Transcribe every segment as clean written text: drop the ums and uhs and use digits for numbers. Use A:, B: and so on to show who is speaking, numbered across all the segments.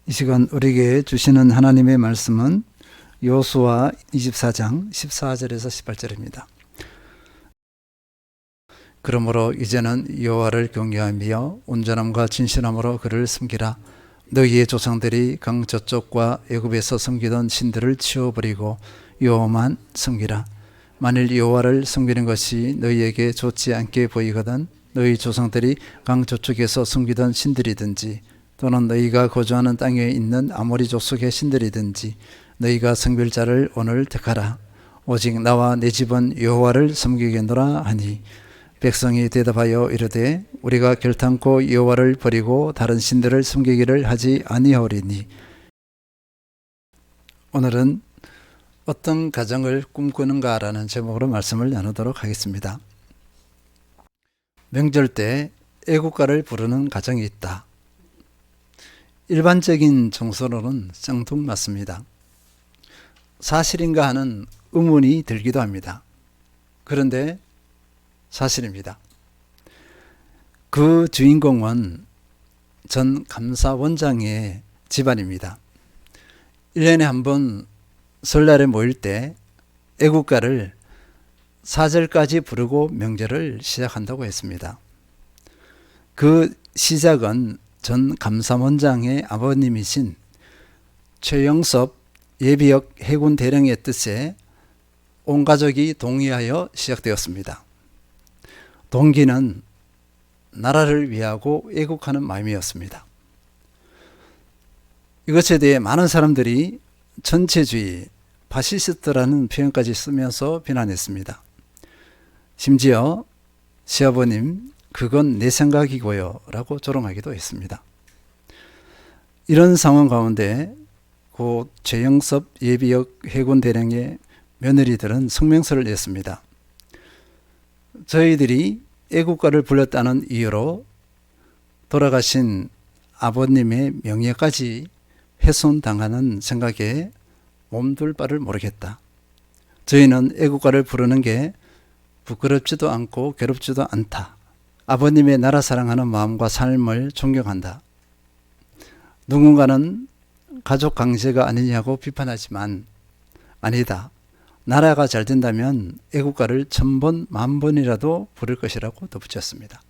A: 이 시간 우리에게 주시는 하나님의 말씀은 여호수아 24장 14절에서 18절입니다. 그러므로 이제는 여호와를 경외하며 온전함과 진실함으로 그를 섬기라. 너희의 조상들이 강 저쪽과 애굽에서 섬기던 신들을 치워버리고 여호와만 섬기라. 만일 여호와를 섬기는 것이 너희에게 좋지 않게 보이거든 너희 조상들이 강 저쪽에서 섬기던 신들이든지 또는 너희가 거주하는 땅에 있는 아모리 족속의 신들이든지 너희가 섬길 자를 오늘 택하라. 오직 나와 내 집은 여호와를 섬기겠노라 하니 백성이 대답하여 이르되 우리가 결탄코 여호와를 버리고 다른 신들을 섬기기를 하지 아니하오리니. 오늘은 어떤 가정을 꿈꾸는가라는 제목으로 말씀을 나누도록 하겠습니다. 명절 때 애국가를 부르는 가정이 있다. 일반적인 정서로는 생뚱맞습니다. 사실인가 하는 의문이 들기도 합니다. 그런데 사실입니다. 그 주인공은 전 감사원장의 집안입니다. 1년에 한 번 설날에 모일 때 애국가를 4절까지 부르고 명절을 시작한다고 했습니다. 그 시작은 전 감사원장의 아버님이신 최영섭 예비역 해군 대령의 뜻에 온 가족이 동의하여 시작되었습니다. 동기는 나라를 위하고 애국하는 마음이었습니다. 이것에 대해 많은 사람들이 전체주의, 파시스트라는 표현까지 쓰면서 비난했습니다. 심지어 시아버님, 그건 내 생각이고요 라고 조롱하기도 했습니다. 이런 상황 가운데 고 최영섭 예비역 해군 대령의 며느리들은 성명서를 냈습니다. 저희들이 애국가를 불렀다는 이유로 돌아가신 아버님의 명예까지 훼손당하는 생각에 몸둘 바를 모르겠다. 저희는 애국가를 부르는 게 부끄럽지도 않고 괴롭지도 않다. 아버님의 나라 사랑하는 마음과 삶을 존경한다. 누군가는 가족 강제가 아니냐고 비판하지만 아니다. 나라가 잘 된다면 애국가를 1000번, 10,000번이라도 부를 것이라고 덧붙였습니다.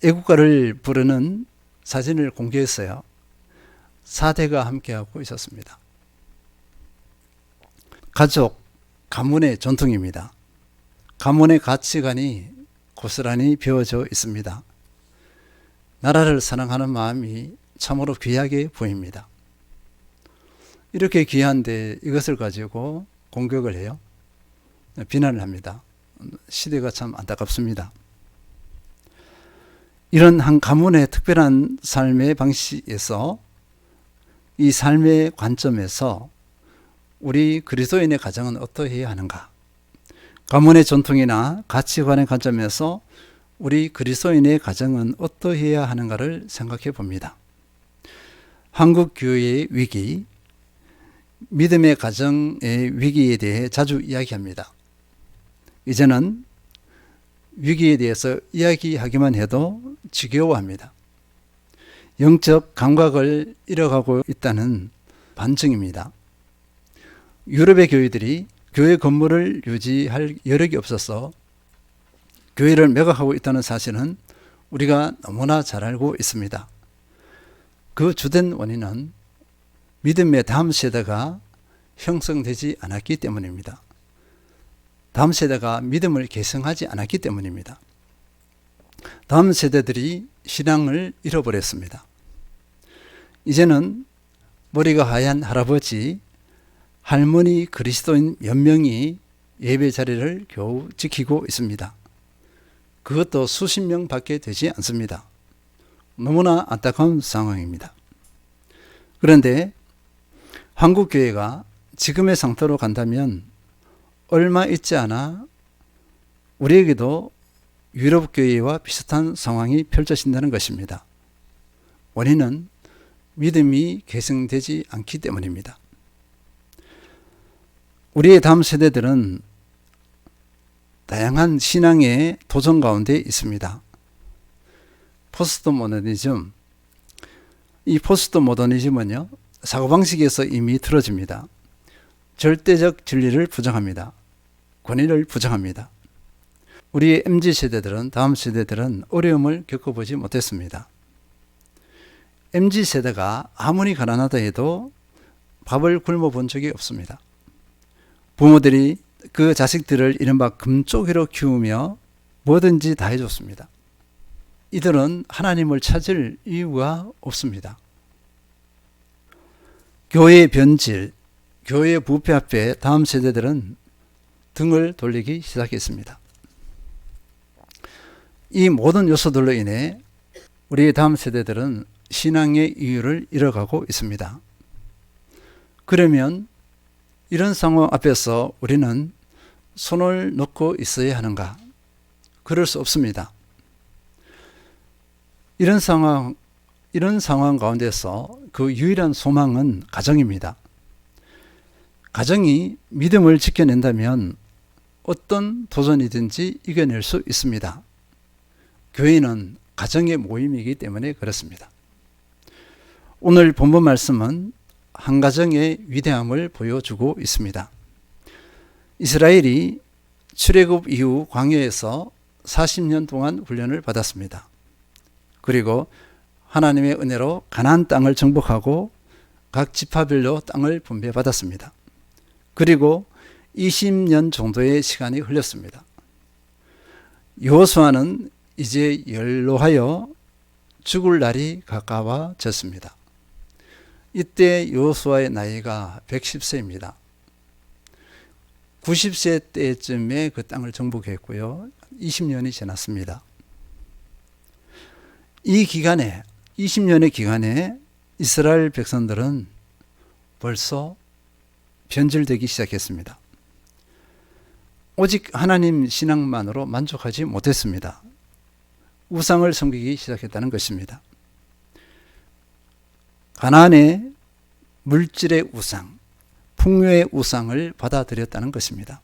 A: 애국가를 부르는 사진을 공개했어요. 4대가 함께하고 있었습니다. 가족, 가문의 전통입니다. 가문의 가치관이 고스란히 배어져 있습니다. 나라를 사랑하는 마음이 참으로 귀하게 보입니다. 이렇게 귀한데 이것을 가지고 공격을 해요. 비난을 합니다. 시대가 참 안타깝습니다. 이런 한 가문의 특별한 삶의 방식에서 이 삶의 관점에서 우리 그리스도인의 가정은 어떠해야 하는가? 가문의 전통이나 가치관의 관점에서 우리 그리스도인의 가정은 어떠해야 하는가를 생각해 봅니다. 한국 교회의 위기, 믿음의 가정의 위기에 대해 자주 이야기합니다. 이제는 위기에 대해서 이야기하기만 해도 지겨워합니다. 영적 감각을 잃어가고 있다는 반증입니다. 유럽의 교회들이 교회 건물을 유지할 여력이 없어서 교회를 매각하고 있다는 사실은 우리가 너무나 잘 알고 있습니다. 그 주된 원인은 믿음의 다음 세대가 형성되지 않았기 때문입니다. 다음 세대가 믿음을 계승하지 않았기 때문입니다. 다음 세대들이 신앙을 잃어버렸습니다. 이제는 머리가 하얀 할아버지, 할머니 그리스도인 몇 명이 예배 자리를 겨우 지키고 있습니다. 그것도 수십 명밖에 되지 않습니다. 너무나 안타까운 상황입니다. 그런데 한국교회가 지금의 상태로 간다면 얼마 있지 않아 우리에게도 유럽교회와 비슷한 상황이 펼쳐진다는 것입니다. 원인은 믿음이 계승되지 않기 때문입니다. 우리의 다음 세대들은 다양한 신앙의 도전 가운데 있습니다. 포스트 모더니즘, 이 포스트 모더니즘은요, 사고방식에서 이미 틀어집니다. 절대적 진리를 부정합니다. 권위를 부정합니다. 우리 MZ세대들은, 다음 세대들은 어려움을 겪어보지 못했습니다. MZ세대가 아무리 가난하다 해도 밥을 굶어 본 적이 없습니다. 부모들이 그 자식들을 이른바 금쪽이로 키우며 뭐든지 다 해줬습니다. 이들은 하나님을 찾을 이유가 없습니다. 교회의 변질, 교회의 부패 앞에 다음 세대들은 등을 돌리기 시작했습니다. 이 모든 요소들로 인해 우리 다음 세대들은 신앙의 이유를 잃어가고 있습니다. 그러면 이런 상황 앞에서 우리는 손을 놓고 있어야 하는가? 그럴 수 없습니다. 이런 상황 가운데서 그 유일한 소망은 가정입니다. 가정이 믿음을 지켜낸다면 어떤 도전이든지 이겨낼 수 있습니다. 교회는 가정의 모임이기 때문에 그렇습니다. 오늘 본문 말씀은 한 가정의 위대함을 보여주고 있습니다. 이스라엘이 출애굽 이후 광야에서 40년 동안 훈련을 받았습니다. 그리고 하나님의 은혜로 가나안 땅을 정복하고 각 지파별로 땅을 분배받았습니다. 그리고 20년 정도의 시간이 흘렀습니다. 여호수아는 이제 연로하여 죽을 날이 가까워졌습니다. 이때 여호수아의 나이가 110세입니다. 90세 때쯤에 그 땅을 정복했고요. 20년이 지났습니다. 이 기간에, 20년의 기간에 이스라엘 백성들은 벌써 변질되기 시작했습니다. 오직 하나님 신앙만으로 만족하지 못했습니다. 우상을 섬기기 시작했다는 것입니다. 가나안의 물질의 우상, 풍요의 우상을 받아들였다는 것입니다.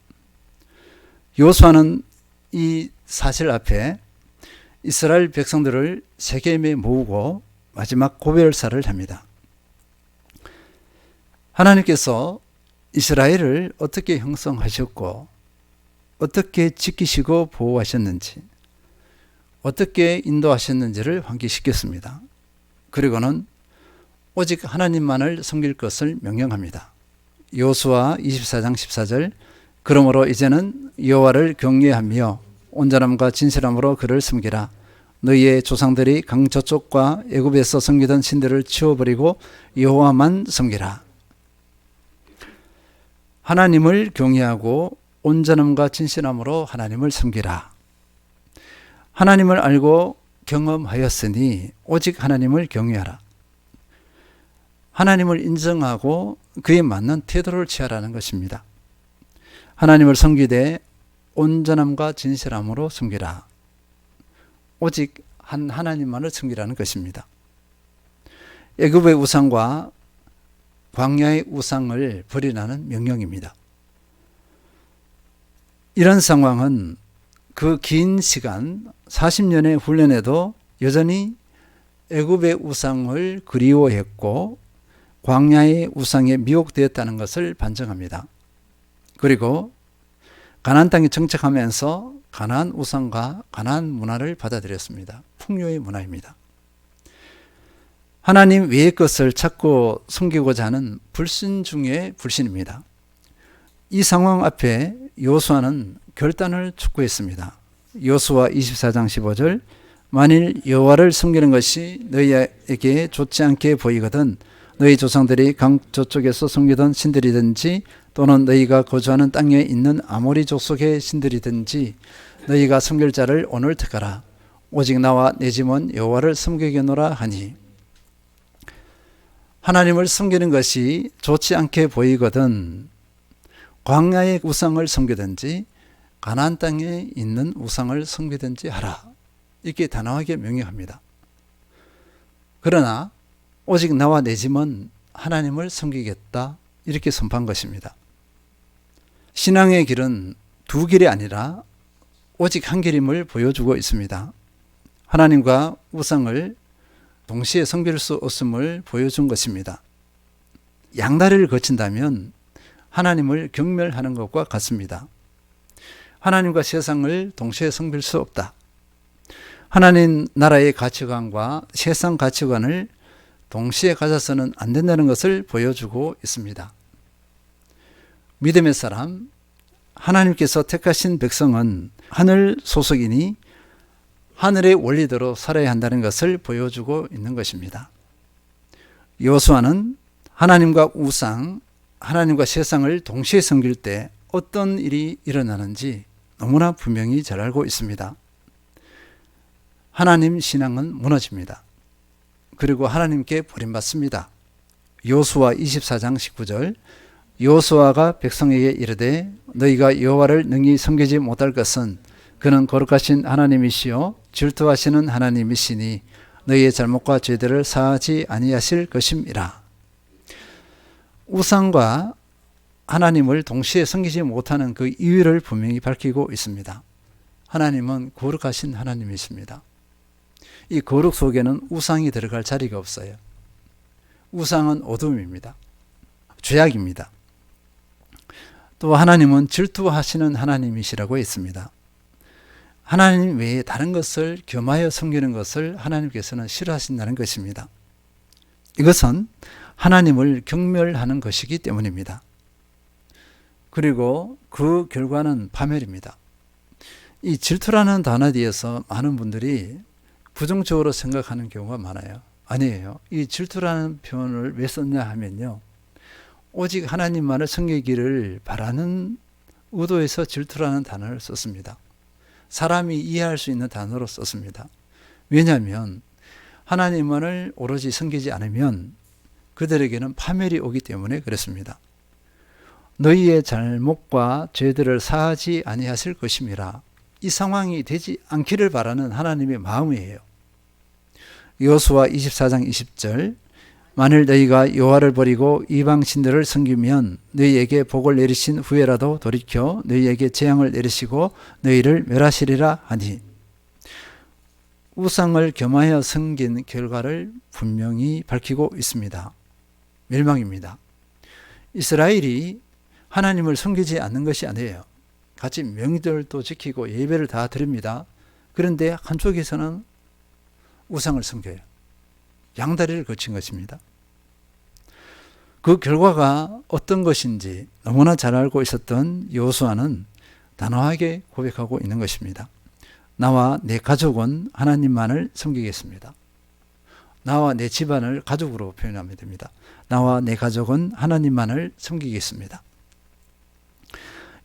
A: 여호수아는 이 사실 앞에 이스라엘 백성들을 세겜에 모으고 마지막 고별사를 합니다. 하나님께서 이스라엘을 어떻게 형성하셨고 어떻게 지키시고 보호하셨는지, 어떻게 인도하셨는지를 환기시켰습니다. 그리고는 오직 하나님만을 섬길 것을 명령합니다. 여호수아 24장 14절, 그러므로 이제는 여호와를 경외하며 온전함과 진실함으로 그를 섬기라. 너희의 조상들이 강 저쪽과 애굽에서 섬기던 신들을 치워버리고 여호와만 섬기라. 하나님을 경외하고 온전함과 진실함으로 하나님을 섬기라. 하나님을 알고 경험하였으니 오직 하나님을 경외하라. 하나님을 인정하고 그에 맞는 태도를 취하라는 것입니다. 하나님을 섬기되 온전함과 진실함으로 섬기라. 오직 한 하나님만을 섬기라는 것입니다. 애굽의 우상과 광야의 우상을 버리라는 명령입니다. 이런 상황은 그 긴 시간 40년의 훈련에도 여전히 애굽의 우상을 그리워했고 광야의 우상에 미혹되었다는 것을 반증합니다. 그리고 가나안 땅에 정착하면서 가나안 우상과 가나안 문화를 받아들였습니다. 풍요의 문화입니다. 하나님 외의 것을 찾고 섬기고자 하는 불신 중의 불신입니다. 이 상황 앞에 여호수아는 결단을 촉구했습니다. 여호수아 24장 15절, 만일 여호와를 섬기는 것이 너희에게 좋지 않게 보이거든 너희 조상들이 강 저쪽에서 섬기던 신들이든지 또는 너희가 거주하는 땅에 있는 아모리 족속의 신들이든지 너희가 섬길 자를 오늘 택하라. 오직 나와 내 집은 여호와를 섬기겠노라 하니, 하나님을 섬기는 것이 좋지 않게 보이거든 광야의 우상을 섬기든지 가나안 땅에 있는 우상을 섬기든지 하라. 이렇게 단호하게 명령합니다. 그러나 오직 나와 내 집은 하나님을 섬기겠다, 이렇게 선포한 것입니다. 신앙의 길은 두 길이 아니라 오직 한 길임을 보여주고 있습니다. 하나님과 우상을 동시에 섬길 수 없음을 보여준 것입니다. 양다리를 거친다면 하나님을 경멸하는 것과 같습니다. 하나님과 세상을 동시에 섬길 수 없다. 하나님 나라의 가치관과 세상 가치관을 동시에 가져서는 안 된다는 것을 보여주고 있습니다. 믿음의 사람, 하나님께서 택하신 백성은 하늘 소속이니 하늘의 원리대로 살아야 한다는 것을 보여주고 있는 것입니다. 여호수아는 하나님과 우상, 하나님과 세상을 동시에 섬길 때 어떤 일이 일어나는지 너무나 분명히 잘 알고 있습니다. 하나님 신앙은 무너집니다. 그리고 하나님께 버림받습니다. 여호수아 24장 19절, 여호수아가 백성에게 이르되 너희가 여호와를 능히 섬기지 못할 것은 그는 거룩하신 하나님이시요 질투하시는 하나님이시니 너희의 잘못과 죄들을 사하지 아니하실 것임이라. 우상과 하나님을 동시에 섬기지 못하는 그 이유를 분명히 밝히고 있습니다. 하나님은 거룩하신 하나님이십니다. 이 거룩 속에는 우상이 들어갈 자리가 없어요. 우상은 어둠입니다. 죄악입니다. 또 하나님은 질투하시는 하나님이시라고 했습니다. 하나님 외에 다른 것을 겸하여 섬기는 것을 하나님께서는 싫어하신다는 것입니다. 이것은 하나님을 경멸하는 것이기 때문입니다. 그리고 그 결과는 파멸입니다. 이 질투라는 단어 뒤에서 많은 분들이 부정적으로 생각하는 경우가 많아요. 아니에요. 이 질투라는 표현을 왜 썼냐 하면요, 오직 하나님만을 섬기기를 바라는 의도에서 질투라는 단어를 썼습니다. 사람이 이해할 수 있는 단어로 썼습니다. 왜냐하면 하나님만을 오로지 섬기지 않으면 그들에게는 파멸이 오기 때문에 그렇습니다. 너희의 잘못과 죄들을 사하지 아니하실 것임이라. 이 상황이 되지 않기를 바라는 하나님의 마음이에요. 여호수아 24장 20절, 만일 너희가 여호와를 버리고 이방 신들을 섬기면 너희에게 복을 내리신 후에라도 돌이켜 너희에게 재앙을 내리시고 너희를 멸하시리라 하니, 우상을 겸하여 섬긴 결과를 분명히 밝히고 있습니다. 멸망입니다. 이스라엘이 하나님을 섬기지 않는 것이 아니에요. 같이 명절도 지키고 예배를 다 드립니다. 그런데 한쪽에서는 우상을 섬겨요. 양다리를 거친 것입니다. 그 결과가 어떤 것인지 너무나 잘 알고 있었던 여호수아는 단호하게 고백하고 있는 것입니다. 나와 내 가족은 하나님만을 섬기겠습니다. 나와 내 집안을 가족으로 표현하면 됩니다. 나와 내 가족은 하나님만을 섬기겠습니다.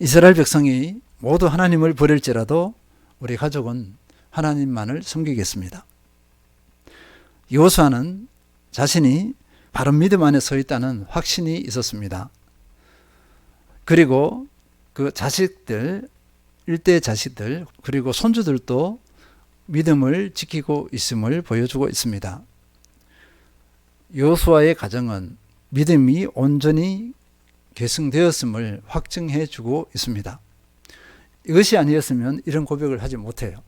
A: 이스라엘 백성이 모두 하나님을 버릴지라도 우리 가족은 하나님만을 섬기겠습니다. 여호수아는 자신이 바른 믿음 안에 서 있다는 확신이 있었습니다. 그리고 그 자식들, 일대 자식들, 그리고 손주들도 믿음을 지키고 있음을 보여주고 있습니다. 여호수아의 가정은 믿음이 온전히 계승되었음을 확증해 주고 있습니다. 이것이 아니었으면 이런 고백을 하지 못해요.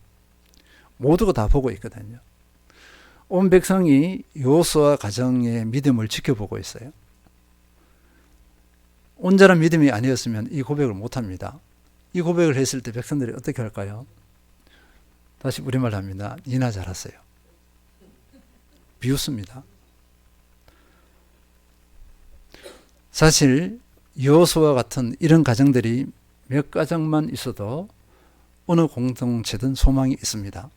A: 모두가 다 보고 있거든요. 온 백성이 여호수아 가정의 믿음을 지켜보고 있어요. 온전한 믿음이 아니었으면 이 고백을 못합니다. 이 고백을 했을 때 백성들이 어떻게 할까요? 다시 우리말 합니다. 니나 잘하세요. 비웃습니다. 사실 여호수아 같은 이런 가정들이 몇 가정만 있어도 어느 공동체든 소망이 있습니다.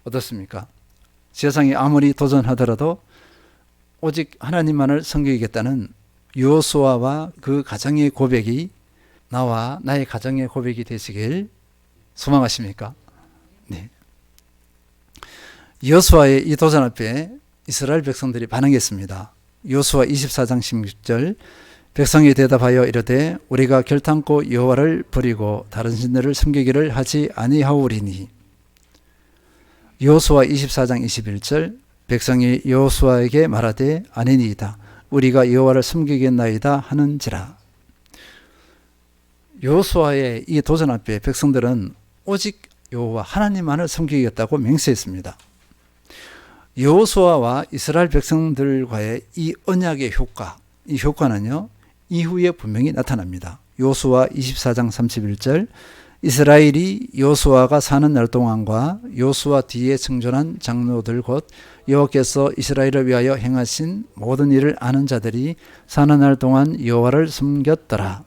A: 어떻습니까? 세상이 아무리 도전하더라도 오직 하나님만을 섬기겠다는 여호수아와 그 가정의 고백이 나와 나의 가정의 고백이 되시길 소망하십니까? 네. 여호수아의 이 도전 앞에 이스라엘 백성들이 반응했습니다. 여호수아 24장 16절, 백성이 대답하여 이르되 우리가 결탄코 여호와를 버리고 다른 신들을 섬기기를 하지 아니하오리니. 여호수아 24장 21절, 백성이 여호수아에게 말하되 아니니이다. 우리가 여호와를 섬기겠나이다 하는지라. 여호수아의 이 도전 앞에 백성들은 오직 여호와 하나님만을 섬기겠다고 맹세했습니다. 여호수아와 이스라엘 백성들과의 이 언약의 효과, 이 효과는요 이후에 분명히 나타납니다. 여호수아 24장 31절 이스라엘이 여호수아가 사는 날 동안과 여호수아 뒤에 생존한 장로들 곧 여호와께서 이스라엘을 위하여 행하신 모든 일을 아는 자들이 사는 날 동안 여호와를 섬겼더라.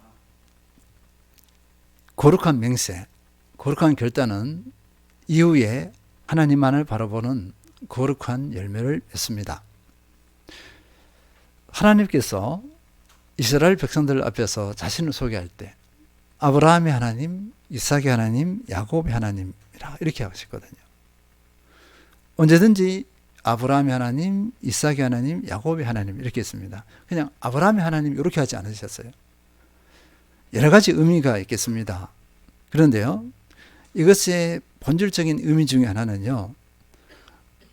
A: 거룩한 맹세, 거룩한 결단은 이후에 하나님만을 바라보는 거룩한 열매를 맺습니다. 하나님께서 이스라엘 백성들 앞에서 자신을 소개할 때 아브라함의 하나님, 이삭의 하나님, 야곱의 하나님이라 이렇게 하셨거든요. 언제든지 아브라함의 하나님, 이삭의 하나님, 야곱의 하나님 이렇게 했습니다. 그냥 아브라함의 하나님 이렇게 하지 않으셨어요. 여러 가지 의미가 있겠습니다. 그런데요, 이것의 본질적인 의미 중에 하나는요,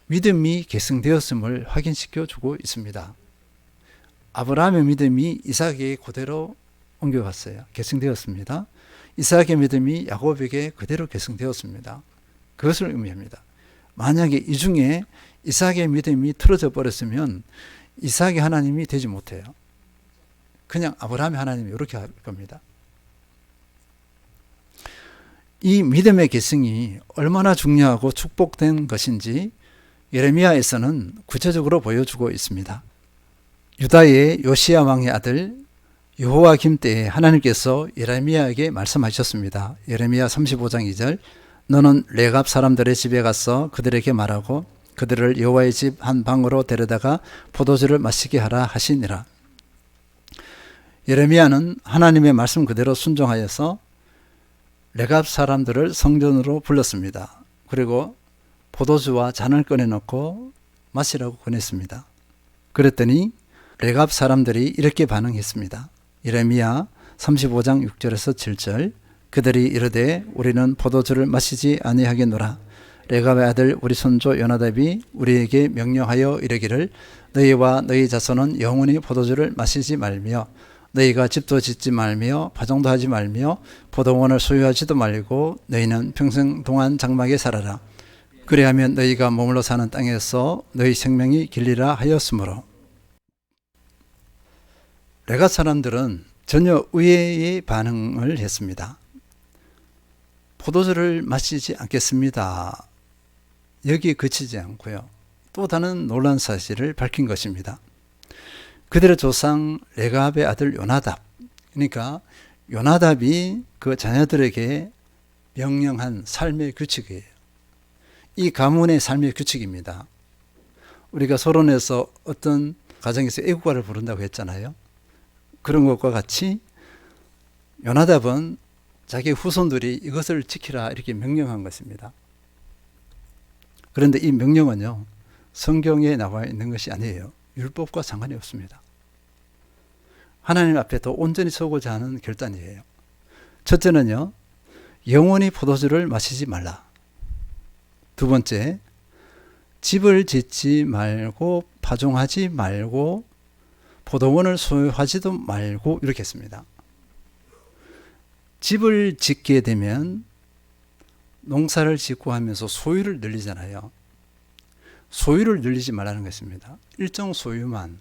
A: 믿음이 계승되었음을 확인시켜 주고 있습니다. 아브라함의 믿음이 이삭에게 그대로 옮겨갔어요. 계승되었습니다. 이삭의 믿음이 야곱에게 그대로 계승되었습니다. 그것을 의미합니다. 만약에 이 중에 이삭의 믿음이 틀어져 버렸으면 이삭의 하나님이 되지 못해요. 그냥 아브라함의 하나님이 이렇게 할 겁니다. 이 믿음의 계승이 얼마나 중요하고 축복된 것인지 예레미야에서는 구체적으로 보여주고 있습니다. 유다의 요시야 왕의 아들 여호와김 때에 하나님께서 예레미야에게 말씀하셨습니다. 예레미야 35장 2절 너는 레갑 사람들의 집에 가서 그들에게 말하고 그들을 여호와의 집 한 방으로 데려다가 포도주를 마시게 하라 하시니라. 예레미야는 하나님의 말씀 그대로 순종하여서 레갑 사람들을 성전으로 불렀습니다. 그리고 포도주와 잔을 꺼내놓고 마시라고 권했습니다. 그랬더니 레갑 사람들이 이렇게 반응했습니다. 예레미야 35장 6절에서 7절 그들이 이르되 우리는 포도주를 마시지 아니하겠노라. 레갑의 아들 우리 손조 요나답이 우리에게 명령하여 이르기를 너희와 너희 자손은 영원히 포도주를 마시지 말며 너희가 집도 짓지 말며 파종도 하지 말며 포도원을 소유하지도 말고 너희는 평생 동안 장막에 살아라. 그리하면 너희가 머물러 사는 땅에서 너희 생명이 길리라 하였으므로. 레갑 사람들은 전혀 의외의 반응을 했습니다. 포도주를 마시지 않겠습니다. 여기에 그치지 않고요. 또 다른 놀라운 사실을 밝힌 것입니다. 그들의 조상 레갑의 아들 요나답, 그러니까 요나답이 그 자녀들에게 명령한 삶의 규칙이에요. 이 가문의 삶의 규칙입니다. 우리가 서론에서 어떤 가정에서 애국가를 부른다고 했잖아요. 그런 것과 같이 요나답은 자기 후손들이 이것을 지키라 이렇게 명령한 것입니다. 그런데 이 명령은요, 성경에 나와 있는 것이 아니에요. 율법과 상관이 없습니다. 하나님 앞에 더 온전히 서고자 하는 결단이에요. 첫째는요, 영원히 포도주를 마시지 말라. 두 번째, 집을 짓지 말고 파종하지 말고 포도원을 소유하지도 말고 이렇게 했습니다. 집을 짓게 되면 농사를 짓고 하면서 소유를 늘리잖아요. 소유를 늘리지 말라는 것입니다. 일정 소유만.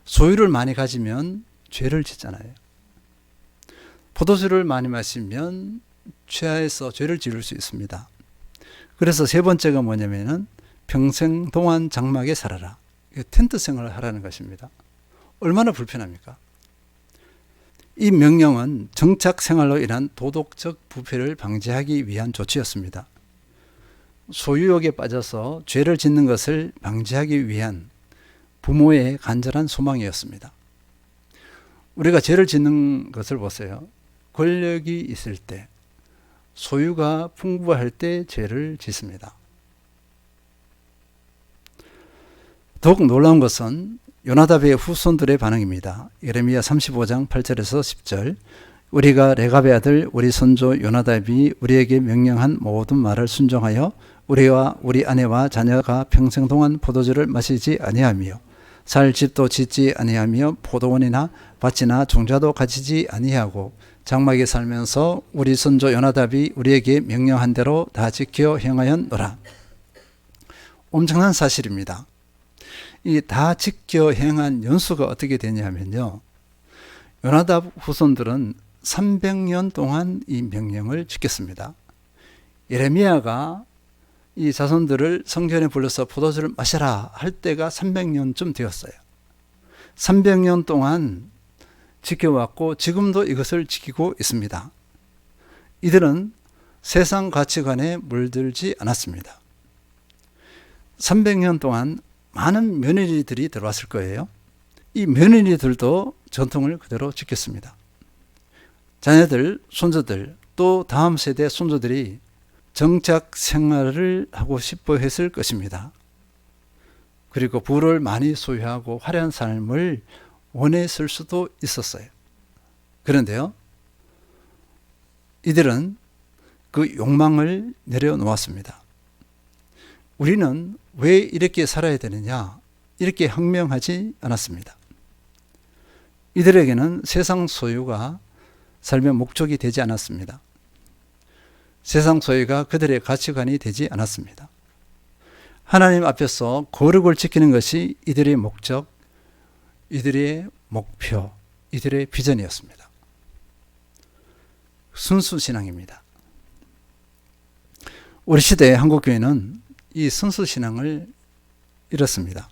A: 소유를 많이 가지면 죄를 짓잖아요. 포도주를 많이 마시면 취하해서 죄를 지을 수 있습니다. 그래서 세 번째가 뭐냐면은 평생 동안 장막에 살아라. 텐트 생활을 하라는 것입니다. 얼마나 불편합니까? 이 명령은 정착 생활로 인한 도덕적 부패를 방지하기 위한 조치였습니다. 소유욕에 빠져서 죄를 짓는 것을 방지하기 위한 부모의 간절한 소망이었습니다. 우리가 죄를 짓는 것을 보세요. 권력이 있을 때, 소유가 풍부할 때 죄를 짓습니다. 더욱 놀라운 것은 요나답의 후손들의 반응입니다. 예레미야 35장 8절에서 10절 우리가 레갑의 아들 우리 손조 요나답이 우리에게 명령한 모든 말을 순종하여 우리와 우리 아내와 자녀가 평생 동안 포도주를 마시지 아니하며 살 집도 짓지 아니하며 포도원이나 밭이나 종자도 가지지 아니하고 장막에 살면서 우리 손조 요나답이 우리에게 명령한 대로 다 지켜 행하였노라. 엄청난 사실입니다. 이 다 지켜 행한 연수가 어떻게 되냐면요. 요나답 후손들은 300년 동안 이 명령을 지켰습니다. 예레미야가 이 자손들을 성전에 불러서 포도주를 마셔라 할 때가 300년쯤 되었어요. 300년 동안 지켜왔고 지금도 이것을 지키고 있습니다. 이들은 세상 가치관에 물들지 않았습니다. 300년 동안 많은 며느리들이 들어왔을 거예요. 이 며느리들도 전통을 그대로 지켰습니다. 자녀들, 손자들, 또 다음 세대 손자들이 정착 생활을 하고 싶어 했을 것입니다. 그리고 부를 많이 소유하고 화려한 삶을 원했을 수도 있었어요. 그런데요, 이들은 그 욕망을 내려놓았습니다. 우리는 왜 이렇게 살아야 되느냐? 이렇게 항명하지 않았습니다. 이들에게는 세상 소유가 삶의 목적이 되지 않았습니다. 세상 소유가 그들의 가치관이 되지 않았습니다. 하나님 앞에서 거룩을 지키는 것이 이들의 목적, 이들의 목표, 이들의 비전이었습니다. 순수신앙입니다. 우리 시대의 한국교회는 이 순수신앙을 잃었습니다.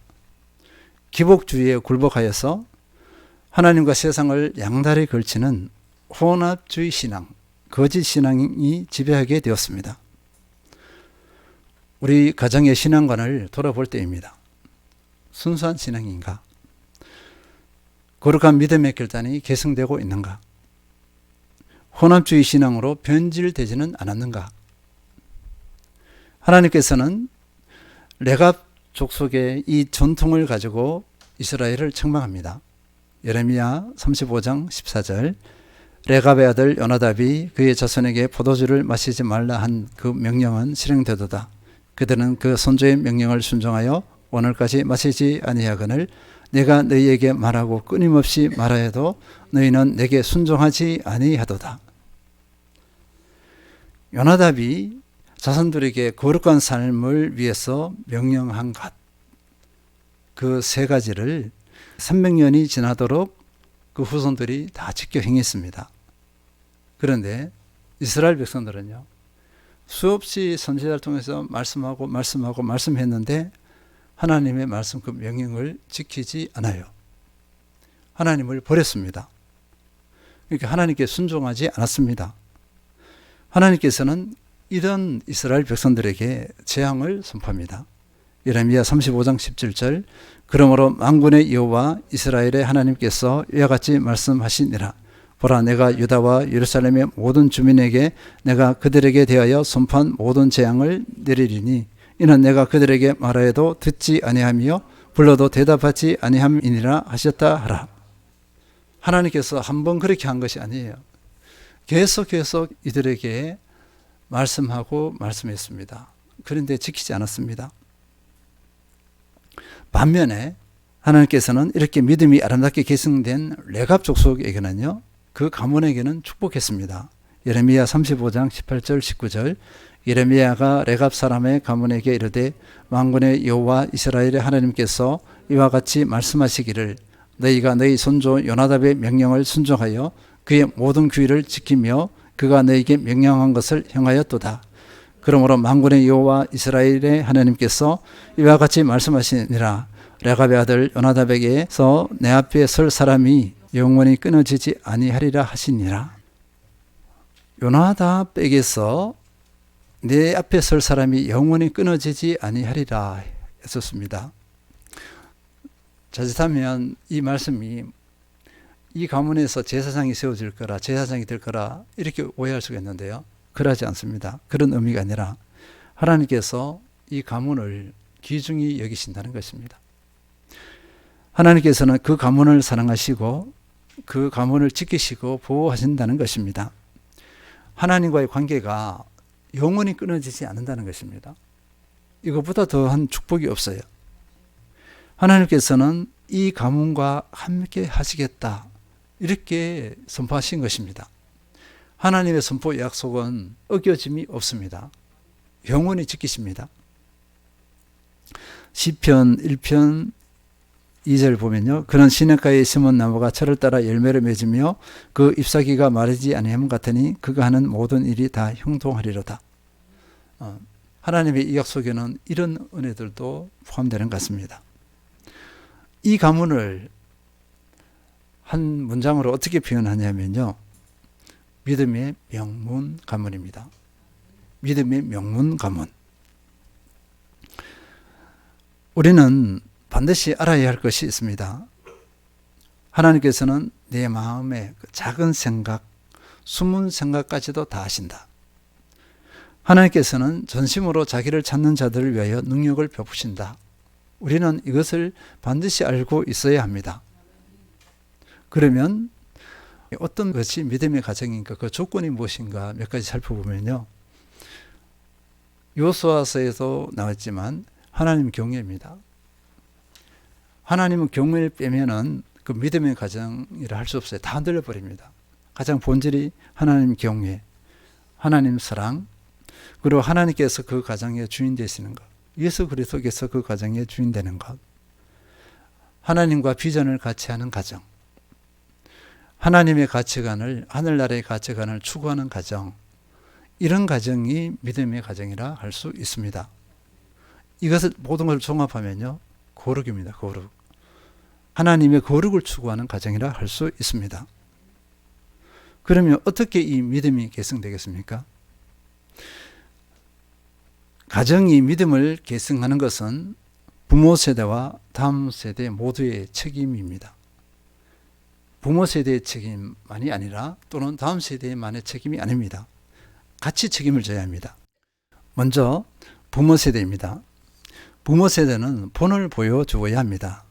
A: 기복주의에 굴복하여서 하나님과 세상을 양다리 걸치는 혼합주의 신앙, 거짓 신앙이 지배하게 되었습니다. 우리 가정의 신앙관을 돌아볼 때입니다. 순수한 신앙인가? 거룩한 믿음의 결단이 계승되고 있는가? 혼합주의 신앙으로 변질되지는 않았는가? 하나님께서는 레갑 족속의 이 전통을 가지고 이스라엘을 책망합니다. 예레미야 35장 14절, 레갑의 아들 요나답이 그의 자손에게 포도주를 마시지 말라 한 그 명령은 실행되도다. 그들은 그 선조의 명령을 순종하여 오늘까지 마시지 아니하거늘 내가 너희에게 말하고 끊임없이 말하여도 너희는 내게 순종하지 아니하도다. 요나답이 자손들에게 거룩한 삶을 위해서 명령한 것, 그 세 가지를 300년이 지나도록 그 후손들이 다 지켜 행했습니다. 그런데 이스라엘 백성들은요, 수없이 선지자를 통해서 말씀했는데 하나님의 말씀 그 명령을 지키지 않아요. 하나님을 버렸습니다. 그러니까 하나님께 순종하지 않았습니다. 하나님께서는 이런 이스라엘 백성들에게 재앙을 선포합니다. 예레미야 35장 17절, 그러므로 만군의 여호와 이스라엘의 하나님께서 이와 같이 말씀하시니라. 보라, 내가 유다와 예루살렘의 모든 주민에게 내가 그들에게 대하여 선포한 모든 재앙을 내리리니 이는 내가 그들에게 말하여도 듣지 아니하며 불러도 대답하지 아니함이니라 하셨다 하라. 하나님께서 한번 그렇게 한 것이 아니에요. 계속 이들에게 말씀하고 말씀했습니다. 그런데 지키지 않았습니다. 반면에 하나님께서는 이렇게 믿음이 아름답게 계승된 레갑 족속에게는요, 그 가문에게는 축복했습니다. 예레미야 35장 18절 19절, 예레미야가 레갑 사람의 가문에게 이르되 만군의 여호와 이스라엘의 하나님께서 이와 같이 말씀하시기를 너희가 너희 손조 요나답의 명령을 순종하여 그의 모든 규례를 지키며 그가 너희에게 명령한 것을 행하였도다. 그러므로 만군의 여호와 이스라엘의 하나님께서 이와 같이 말씀하시니라. 레갑의 아들 요나답에게서 내 앞에 설 사람이 영원히 끊어지지 아니하리라 하시니라. 요나답에게서 내 앞에 설 사람이 영원히 끊어지지 아니하리라 했었습니다. 자칫하면 이 말씀이 이 가문에서 제사장이 세워질 거라, 제사장이 될 거라 이렇게 오해할 수가 있는데요. 그러지 않습니다. 그런 의미가 아니라 하나님께서 이 가문을 귀중히 여기신다는 것입니다. 하나님께서는 그 가문을 사랑하시고 그 가문을 지키시고 보호하신다는 것입니다. 하나님과의 관계가 영원히 끊어지지 않는다는 것입니다. 이것보다 더한 축복이 없어요. 하나님께서는 이 가문과 함께 하시겠다 이렇게 선포하신 것입니다. 하나님의 선포 약속은 어겨짐이 없습니다. 영원히 지키십니다. 시편 1편 2절 보면요. 그는 시냇가에 심은 나무가 철을 따라 열매를 맺으며 그 잎사귀가 마르지 아니함 같으니 그가 하는 모든 일이 다 형통하리로다. 하나님의 이 약속에는 이런 은혜들도 포함되는 것 같습니다. 이 가문을 한 문장으로 어떻게 표현하냐면요. 믿음의 명문 가문입니다. 믿음의 명문 가문. 우리는 반드시 알아야 할 것이 있습니다. 하나님께서는 내 마음의 작은 생각, 숨은 생각까지도 다 아신다. 하나님께서는 전심으로 자기를 찾는 자들을 위하여 능력을 베푸신다. 우리는 이것을 반드시 알고 있어야 합니다. 그러면 어떤 것이 믿음의 가정인가, 그 조건이 무엇인가 몇 가지 살펴보면요. 요수아서에도 나왔지만 하나님 경외입니다. 하나님은 경외를 빼면은 그 믿음의 가정이라 할 수 없어요. 다 흔들려 버립니다. 가장 본질이 하나님 경외, 하나님 사랑, 그리고 하나님께서 그 가정의 주인 되시는 것, 예수 그리스도께서 그 가정의 주인 되는 것, 하나님과 비전을 같이 하는 가정, 하나님의 가치관을, 하늘나라의 가치관을 추구하는 가정, 이런 가정이 믿음의 가정이라 할 수 있습니다. 이것을 모든 것을 종합하면요, 거룩입니다. 거룩. 하나님의 거룩을 추구하는 가정이라 할 수 있습니다. 그러면 어떻게 이 믿음이 계승되겠습니까? 가정이 믿음을 계승하는 것은 부모 세대와 다음 세대 모두의 책임입니다. 부모 세대의 책임만이 아니라 또는 다음 세대만의 책임이 아닙니다. 같이 책임을 져야 합니다. 먼저 부모 세대입니다. 부모 세대는 본을 보여주어야 합니다.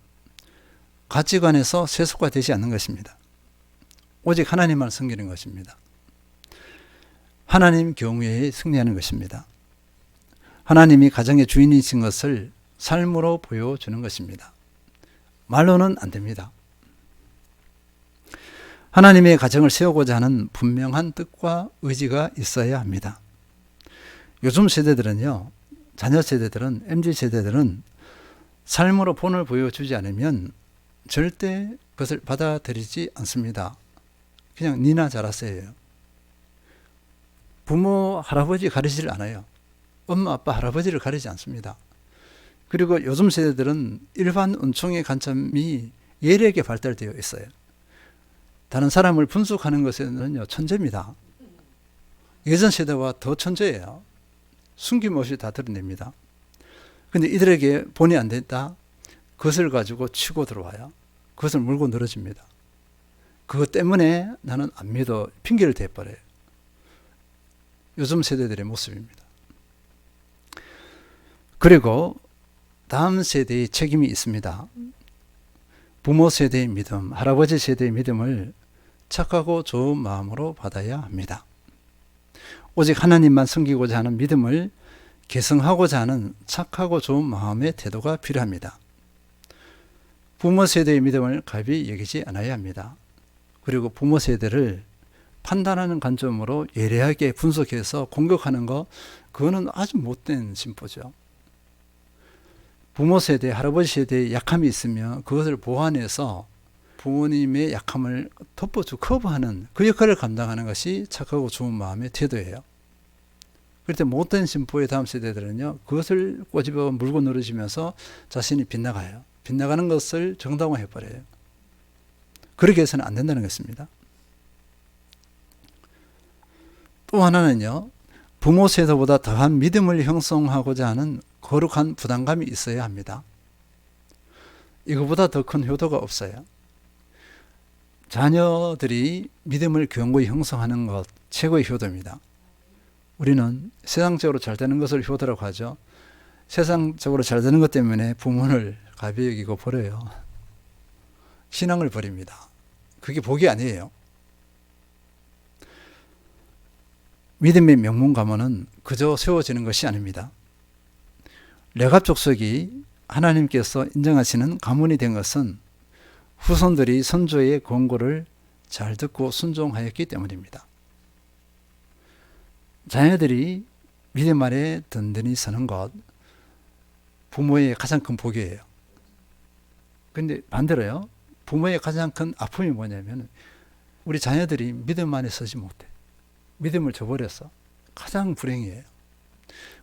A: 가치관에서 세속화되지 않는 것입니다. 오직 하나님만 섬기는 것입니다. 하나님 경외에 승리하는 것입니다. 하나님이 가정의 주인이신 것을 삶으로 보여주는 것입니다. 말로는 안 됩니다. 하나님의 가정을 세우고자 하는 분명한 뜻과 의지가 있어야 합니다. 요즘 세대들은요, 자녀 세대들은, MZ세대들은 삶으로 본을 보여주지 않으면 절대 그것을 받아들이지 않습니다. 그냥 니나 잘하세요. 부모, 할아버지 가르치질 않아요. 엄마, 아빠, 할아버지를 가르치지 않습니다. 그리고 요즘 세대들은 일반 은총의 관점이 예리하게 발달되어 있어요. 다른 사람을 분석하는 것에는요, 천재입니다. 예전 세대와 더 천재예요. 숨김없이 다 드러냅니다. 근데 이들에게 본이 안 됐다? 그것을 가지고 치고 들어와요. 그것을 물고 늘어집니다. 그것 때문에 나는 안 믿어. 핑계를 대버려요. 요즘 세대들의 모습입니다. 그리고 다음 세대의 책임이 있습니다. 부모 세대의 믿음, 할아버지 세대의 믿음을 착하고 좋은 마음으로 받아야 합니다. 오직 하나님만 섬기고자 하는 믿음을 계승하고자 하는 착하고 좋은 마음의 태도가 필요합니다. 부모 세대의 믿음을 가벼이 여기지 않아야 합니다. 그리고 부모 세대를 판단하는 관점으로 예리하게 분석해서 공격하는 것, 그거는 아주 못된 심보죠. 부모 세대, 할아버지 세대에 약함이 있으면 그것을 보완해서 부모님의 약함을 덮어주고 커버하는 그 역할을 감당하는 것이 착하고 좋은 마음의 태도예요. 그럴 때 못된 심보의 다음 세대들은요, 그것을 꼬집어 물고 늘어지면서 자신이 빗나가요. 빗나가는 것을 정당화해버려요. 그렇게 해서는 안 된다는 것입니다. 또 하나는요, 부모 세대보다 더한 믿음을 형성하고자 하는 거룩한 부담감이 있어야 합니다. 이거보다 더 큰 효도가 없어요. 자녀들이 믿음을 견고히 형성하는 것, 최고의 효도입니다. 우리는 세상적으로 잘 되는 것을 효도라고 하죠. 세상적으로 잘 되는 것 때문에 부모를 가벼이 여기고 버려요. 신앙을 버립니다. 그게 복이 아니에요. 믿음의 명문 가문은 그저 세워지는 것이 아닙니다. 레갑 족속이 하나님께서 인정하시는 가문이 된 것은 후손들이 선조의 권고를 잘 듣고 순종하였기 때문입니다. 자녀들이 믿음 아래 든든히 서는 것, 부모의 가장 큰 복이에요. 근데 반대로요. 부모의 가장 큰 아픔이 뭐냐면 우리 자녀들이 믿음 안에 서지 못해. 믿음을 저버렸어. 가장 불행이에요.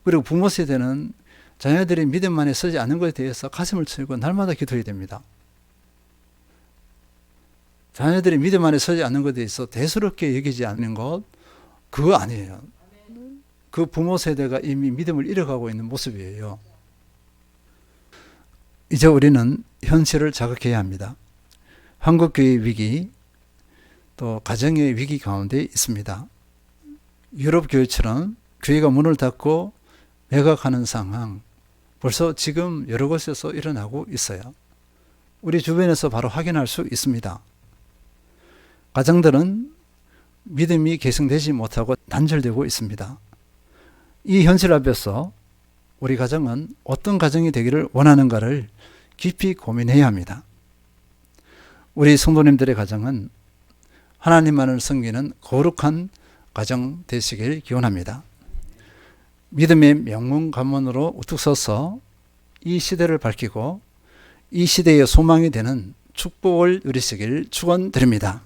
A: 그리고 부모 세대는 자녀들이 믿음 안에 서지 않는 것에 대해서 가슴을 치고 날마다 기도해야 됩니다. 자녀들이 믿음 안에 서지 않는 것에 대해서 대수롭게 여기지 않는 것, 그거 아니에요. 그 부모 세대가 이미 믿음을 잃어가고 있는 모습이에요. 이제 우리는 현실을 자각해야 합니다. 한국교회 위기, 또 가정의 위기 가운데 있습니다. 유럽 교회처럼 교회가 문을 닫고 매각하는 상황, 벌써 지금 여러 곳에서 일어나고 있어요. 우리 주변에서 바로 확인할 수 있습니다. 가정들은 믿음이 계승되지 못하고 단절되고 있습니다. 이 현실 앞에서 우리 가정은 어떤 가정이 되기를 원하는가를 깊이 고민해야 합니다. 우리 성도님들의 가정은 하나님만을 섬기는 거룩한 가정 되시길 기원합니다. 믿음의 명문 가문으로 우뚝 서서 이 시대를 밝히고 이 시대의 소망이 되는 축복을 누리시길 축원드립니다.